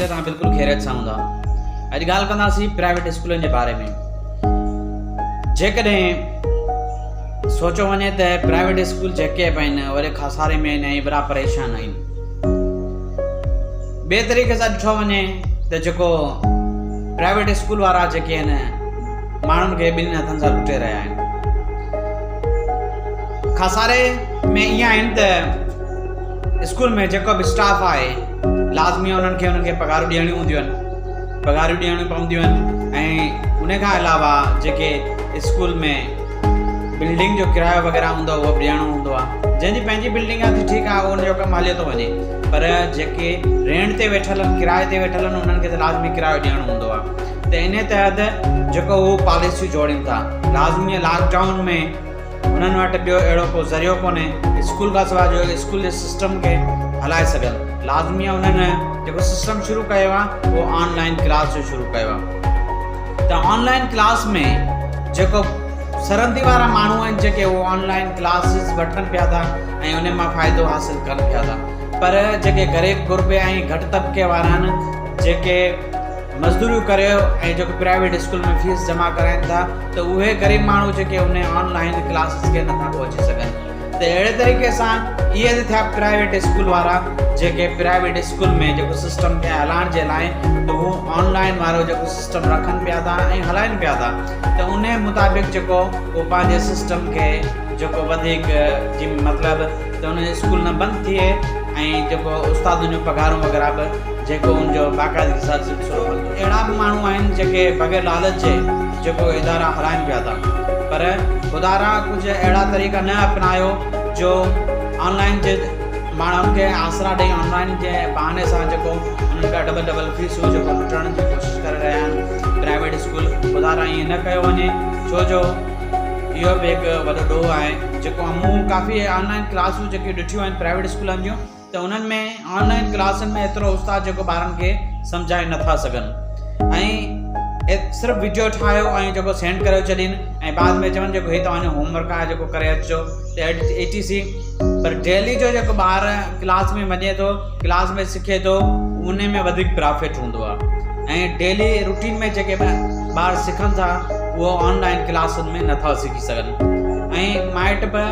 ते तव्हां बिल्कुलु ख़ैरियत सां हूंदा। अॼु ॻाल्हि कंदासीं प्राइवेट स्कूलनि जे बारे में। जेकॾहिं सोचो वञे त प्राइवेट स्कूल जेके बि आहिनि वरी खसारे में आहिनि ऐं वॾा परेशान आहिनि। ॿिए तरीक़े सां ॾिठो वञे त जेको प्राइवेट स्कूल वारा जेके आहिनि माण्हुनि खे ॿिन्हिनि हथनि सां लुटे रहिया आहिनि। खसारे में ईअं आहिनि त स्कूल में जेको बि स्टाफ आहे लाज़मी उन्हनि खे पघारूं ॾियणियूं हूंदियूं आहिनि, पघारूं ॾियणियूं पवंदियूं आहिनि। ऐं उन खां अलावा जेके स्कूल में बिल्डिंग जो किरायो वग़ैरह हूंदो आहे उहो बि ॾियणो हूंदो आहे। जंहिंजी पंहिंजी बिल्डिंग आहे त ठीकु आहे, उनजो कमु हलियो थो वञे, पर जेके रेंट ते वेठल आहिनि, किराए ते वेठल आहिनि, उन्हनि खे त लाज़मी किरायो ॾियणो हूंदो आहे। त इन तहत जेको उहो पॉलिसियूं जोड़ियूं था, लाज़मी लॉकडाउन में उन्हनि वटि ॿियो अहिड़ो को ज़रियो कोन्हे स्कूल खां सवाइ जो स्कूल जे सिस्टम खे हलाए सघनि। लाज़मी उन्हनि जेको सिस्टम शुरू कयो आहे उहो ऑनलाइन क्लास जो शुरू कयो आहे। त ऑनलाइन क्लास में जेको सरहदी वारा माण्हू आहिनि जेके उहो ऑनलाइन क्लासिस वठनि पिया था ऐं उन मां फ़ाइदो हासिलु कनि पिया था, पर जेके ग़रीब गुरबे ऐं घटि तबिके वारा आहिनि जेके मज़दूरियूं करे ऐं जेको प्राइवेट स्कूल में फीस जमा कराइनि था, त उहे ग़रीब माण्हू जेके उन ऑनलाइन क्लासिस खे नथा पहुची सघनि। त अहिड़े तरीक़े सां इहे त थिया प्राइवेट स्कूल वारा जेके प्राइवेट स्कूल में जेको सिस्टम खे हलाइण जे लाइ त उहो ऑनलाइन वारो जेको सिस्टम रखनि पिया था ऐं हलाइनि पिया था। त उन मुताबिक़ जेको उहो पंहिंजे सिस्टम खे जेको वधीक जी मतिलबु त उन स्कूल न बंदि थिए ऐं जेको उस्तादुनि जूं पघारूं वग़ैरह बि जेको उनजो बाक़ाइदगी सां सिलसिलो हलंदो। अहिड़ा बि माण्हू आहिनि जेके बग़ैर लालच जे जेको इदारा हलाइनि पिया था, पर ख़ुदारा कुझु अहिड़ा तरीक़ा न अपनायो जो ऑनलाइन जे माण्हुनि खे आसरा ॾेई ऑनलाइन जे बहाने सां जेको उन्हनि खां डबल फीसूं जेको लुटण जी कोशिशि करे रहिया आहिनि प्राइवेट स्कूल। ख़ुदारा ईअं न कयो वञे, छो जो इहो बि हिकु वॾो ॾोह आहे। जेको मूं काफ़ी ऑनलाइन क्लासूं जेके ॾिठियूं आहिनि प्राइवेट स्कूलनि जूं, त उन्हनि में ऑनलाइन क्लासनि में एतिरो उस्ताद जेको ॿारनि खे सम्झाए नथा सघनि ऐं सिर्फ़ु वीडियो ठाहियो ऐं जेको सेंड करे छॾीनि ऐं बाद में चवनि जेको हीअ तव्हांजो होमवर्क आहे जेको करे अचिजो त ATC। पर डेली जो जेको ॿार क्लास में वञे थो, क्लास में सिखे थो, उन में वधीक प्रॉफिट हूंदो आहे। ऐं डेली रूटीन में जेके ॿार सिखनि था उहो ऑनलाइन क्लासुनि में नथा सिखी सघनि। ऐं माइट बि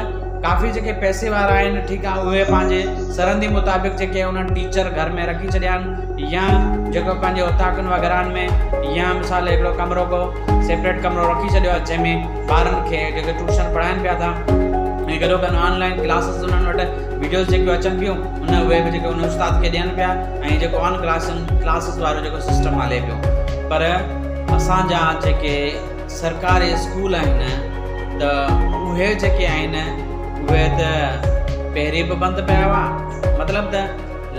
काफ़ी जेके पैसे वारा आहिनि, ठीकु आहे, उहे पंहिंजे सरहदी मुताबिक़ जेके उन्हनि टीचर घर में रखी छॾिया आहिनि या जेको पंहिंजे उताकनि वग़ैरह में या मिसाल हिकिड़ो कमिरो को सेपरेट कमिरो रखी छॾियो आहे जंहिंमें ॿारनि खे जेके ट्यूशन पढ़ाइनि पिया था ऐं गॾो गॾु ऑनलाइन क्लासिस उन्हनि वटि वीडियोस जेके अचनि पियूं उहे बि जेके उन उस्ताद खे ॾियनि पिया ऐं जेको ऑन क्लासिस वारो जेको सिस्टम हले पियो। पर असांजा जेके सरकारी स्कूल आहिनि त उहे जेके आहिनि उहे त पहिरीं बि बंदि पिया हुआ, मतिलबु त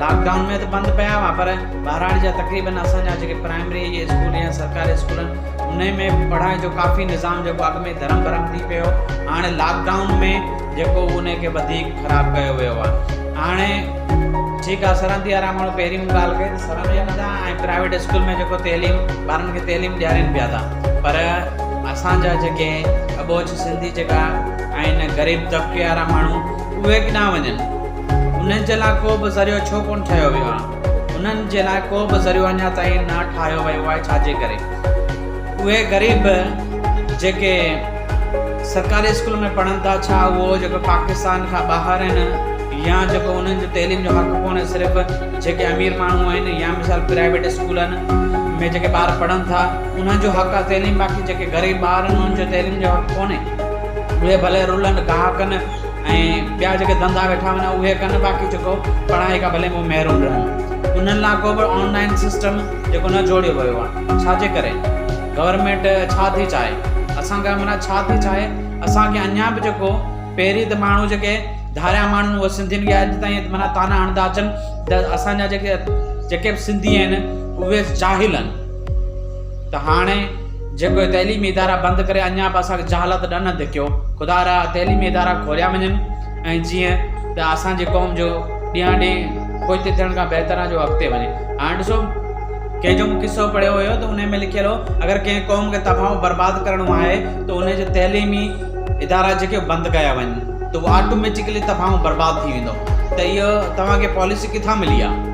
लॉकडाउन में त बंदि पिया हुआ, पर ॿारहां जा तक़रीबन असांजा जेके प्राइमरी स्कूल या सरकारी स्कूल आहिनि उन में पढ़ाई जो काफ़ी निज़ाम जेको अॻु में धर्म भरम थी पियो, हाणे लॉकडाउन में जेको उन खे वधीक ख़राबु कयो वियो आहे। हाणे ठीकु आहे, सरहदी वारा माण्हू पहिरीं ॻाल्हि कई त सरहदी नथा ऐं प्राइवेट स्कूल में जेको तइलीम ॿारनि खे तइलीम ॾियारीनि पिया था, पर असांजा जेके अबोच सिंधी जेका आहिनि ग़रीब तबिके वारा माण्हू उहे किथां वञनि। उन्हनि जे लाइ को बि ज़रियो छो कोन ठहियो वियो आहे, उन्हनि जे लाइ को बि ज़रियो अञा ताईं न ठाहियो वियो आहे। छाजे करे उहे ग़रीब जेके सरकारी स्कूल में पढ़नि था, छा उहो जेको पाकिस्तान खां ॿाहिरि आहिनि या जेको उन्हनि जो तइलीम जो हक़ कोन्हे, सिर्फ़ु जेके अमीर माण्हू आहिनि या मिसाल प्राइवेट स्कूलनि में जेके ॿार पढ़नि था उन्हनि जो हक़ आहे तइलीम, बाक़ी जेके ग़रीब ॿार आहिनि उन्हनि जो तइलीम जो हक़ कोन्हे। उहे भले रुलनि गाह कनि ऐं ॿिया जेके धंधा वेठा वञनि उहे कनि, बाक़ी जेको पढ़ाई खां भले उहे महिरूम रहनि। उन्हनि लाइ को बि ऑनलाइन सिस्टम जेको न जोड़ियो वियो आहे। छाजे करे गवर्नमेंट छा थी चाहे, असांखां माना छा थी चाहे, असांखे अञा बि जेको पहिरीं त माण्हू जेके धारिया माण्हू उहे सिंधियुनि खे अॼु ताईं माना ताना हणंदा अचनि त असांजा जेके बि सिंधी आहिनि उहे जाहिल आहिनि। त हाणे जेको तइलीमी इदारा बंदि करे अञा बि असांखे जहालत ॾन धिकियो। ख़ुदारा तइलीमी इदारा खोलिया वञनि ऐं जीअं त असांजी क़ौम जो ॾींहं ॾींहुं पोइ थियण खां बहितर जो अॻिते वञे। हाणे ॾिसो कंहिंजो किसो पढ़ियो हुयो त उन में लिखियलु हो अगरि कंहिं क़ौम खे तबाहु बर्बादु करिणो आहे त उनजे तइलीमी इदारा जेके बंदि कया वञनि त उहो ऑटोमेटिकली तबाहु बर्बादु थी वेंदो। त इहो तव्हांखे पॉलिसी किथां मिली आहे?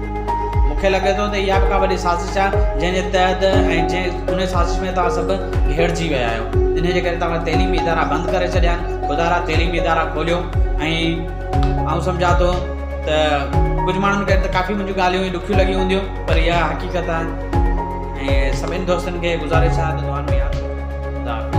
मूंखे लॻे थो त इहा बि का वॾी साज़िश आहे जंहिंजे तहत ऐं उन साज़िश में तव्हां सभु घेरजी विया आहियो। इन जे करे तव्हां तइलीमी इदारा बंदि करे छॾिया आहिनि, ख़ुदा रा तइलीमी इदारा खोलियो। ऐं आउं सम्झां थो त कुझु माण्हुनि खे त काफ़ी मुंहिंजूं ॻाल्हियूं ॾुखियूं लॻियूं हूंदियूं, पर इहा हक़ीक़त आहे। ऐं सभिनी दोस्तनि खे गुज़ारिश आहे त दुआ में यादि रखो। ख़ुदा हाफ़िज़।